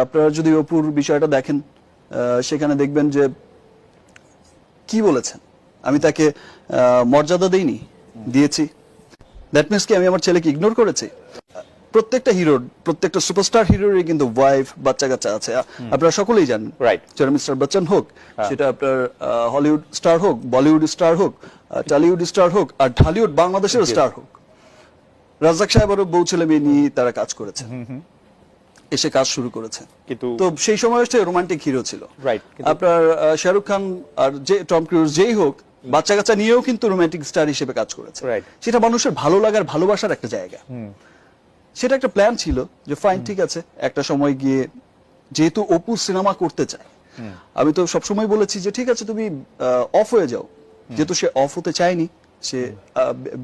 আপনারা যদি অপুর বিষয়টা দেখেন সেখানে দেখবেন যে কি বলেছেন, আমি তাকে মর্যাদা দেইনি, দিয়েছি। দ্যাট মিনস কি আমি আমার ছেলেকে ইগনোর করেছি? প্রত্যেকটা হিরোর, প্রত্যেকটা সুপারস্টার হিরোরই কিন্তু ওয়াইফ, বাচ্চা কাচ্চা আছে, আপনারা সকলেই জানেন। রাইট। সেটা মিস্টার বচ্চন হোক, সেটা আপনার হলিউড স্টার হোক, বলিউড স্টার হোক, টলিউড স্টার হোক, আর ঢালিউড বাংলাদেশের স্টার হোক। রাজ্জাক সাহেবেরও বউ ছেলে মেয়ে নিয়ে তারা কাজ করেছে, এসে কাজ শুরু করেছে। কিন্তু তো সেই সময় হচ্ছে রোমান্টিক হিরো ছিল। রাইট। আপনার শাহরুখ খান আর যে টম ক্রুজ যেই হোক, বাচ্চা কাচ্চা নিয়েও কিন্তু রোমান্টিক স্টার হিসেবে কাজ করেছে। রাইট। সেটা মানুষের ভালো লাগার, ভালোবাসার একটা জায়গা। সেটা একটা প্ল্যান ছিল যে ফাইন, ঠিক আছে, একটা সময় গিয়ে যেহেতু অপু সিনেমা করতে চায়, আমি তো সবসময় বলেছি যে ঠিক আছে তুমি অফ হয়ে যাও, যেহেতু সে অফ হতে চায়নি, সে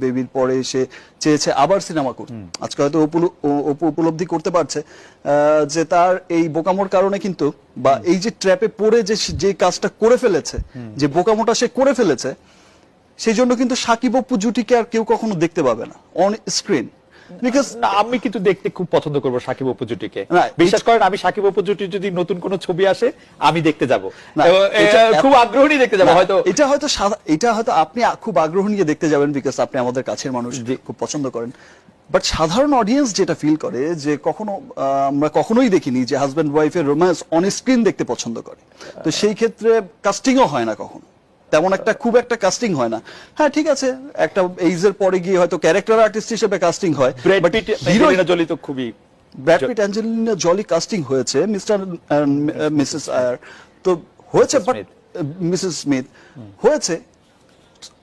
বেবির পরে সে চেয়েছে আবার সিনেমা করতে। আজকে হয়তো অপু উপলব্ধি করতে পারছে যে তার এই বোকামোর কারণে কিন্তু, বা এই যে ট্র্যাপে পড়ে যে কাজটা করে ফেলেছে, যে বোকামোটা সে করে ফেলেছে, সেই জন্য কিন্তু সাকিব অপু জুটিকে আর কেউ কখনো দেখতে পাবে না অন স্ক্রিন। আমি কিন্তু দেখতে খুব পছন্দ করবো সাকিব অপু জুটিকে। বিশ্বাস করেন, আমি সাকিব অপু জুটির যদি নতুন কোন ছবি আসে আমি দেখতে যাব, খুব আগ্রহ নিয়ে দেখতে যাবো। হয়তো এটা হয়তো আপনি খুব আগ্রহ নিয়ে দেখতে যাবেন, বিকজ আপনি আমাদের কাছের মানুষ, খুব পছন্দ করেন। বাট সাধারণ অডিয়েন্স যেটা ফিল করে যে আমরা কখনোই দেখিনি যে হাজব্যান্ড ওয়াইফের রোম্যান্স অন স্ক্রিন দেখতে পছন্দ করে। তো সেই ক্ষেত্রে কাস্টিংও হয় না কখনো, তেমন খুব একটা কাস্টিং হয় না। হ্যাঁ ঠিক আছে, একটা এইজের পরে গিয়ে হয়তো ক্যারেক্টার আর্টিস্ট হিসেবে কাস্টিং হয়। ব্র্যাড পিট, অ্যাঞ্জেলিনা জলি তো খুবই, Brad Pitt, Angelina Jolly casting হয়েছে, মিস্টার মিসেস আয়ার তো হয়েছে, বাট মিসেস স্মিথ হয়েছে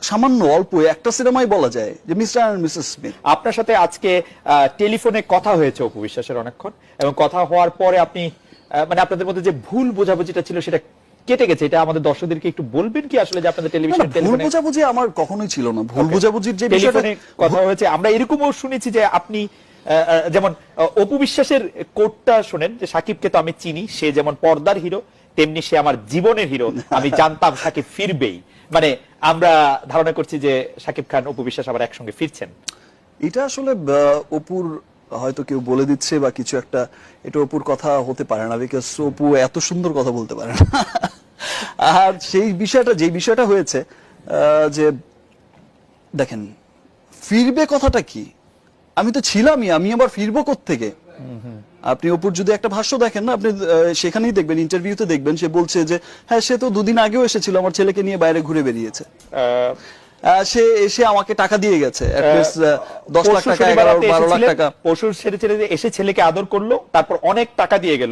সামান্য অল্প একটা সিনেমাই বলা যায় যে মিস্টার এন্ড মিসেস স্মিথ। আপনার সাথে আজকে টেলিফোনে কথা হয়েছে অপু বিশ্বাসের অনেকক্ষণ, এবং কথা হওয়ার পরে আপনি মানে আপনাদের মধ্যে যে ভুল বোঝাবুঝিটা ছিল সেটা কেটে গেছে, এটা আমাদের দর্শকদেরকে একটু বলবেন কি আসলে, যে আপনাদের টেলিভিশন ভুল বোঝাবুঝি আমার কখনোই ছিল না। ভুল বোঝাবুঝির যে বিষয়টা কথা হয়েছে, আমরা এরকমও শুনেছি যে আপনি যেমন অপু বিশ্বাসের কোটটা শোনেন যে সাকিবকে তো আমি চিনি, সে যেমন পর্দার হিরো তেমনি সে আমার জীবনের হিরো, আমি জানতাম সাকিব ফিরবেই। মানে আমরা ধারণা করছি যে সাকিব খান অপু বিশ্বাস আবার একসঙ্গে ফিরছেন। এটা আসলে অপুর হয়তো কেউ বলে দিচ্ছে বা কিছু একটা, এটা অপুর কথা হতে পারে না, বিকজ অপু এত সুন্দর কথা বলতে পারে না। আর সেই বিষয়টা, যে বিষয়টা হয়েছে যে দেখেন ফিরবে কথাটা কি, আমি তো ছিলামই, আমি আবার ফিরবো কোত্থেকে? আপনি অপুর যদি একটা ভাষ্য দেখেন না, আপনি সেখানেই দেখবেন, ইন্টারভিউতে দেখবেন, সে বলছে যে হ্যাঁ সে তো দুদিন আগেও এসেছিল, আমার ছেলেকে নিয়ে বাইরে ঘুরে বেরিয়েছে, সে এসে আমাকে টাকা দিয়ে গেছে, 10 লাখ টাকা, 11-12 লাখ টাকা। পরশু ছেড়ে এসে ছেলেকে আদর করলো, তারপর অনেক টাকা দিয়ে গেল।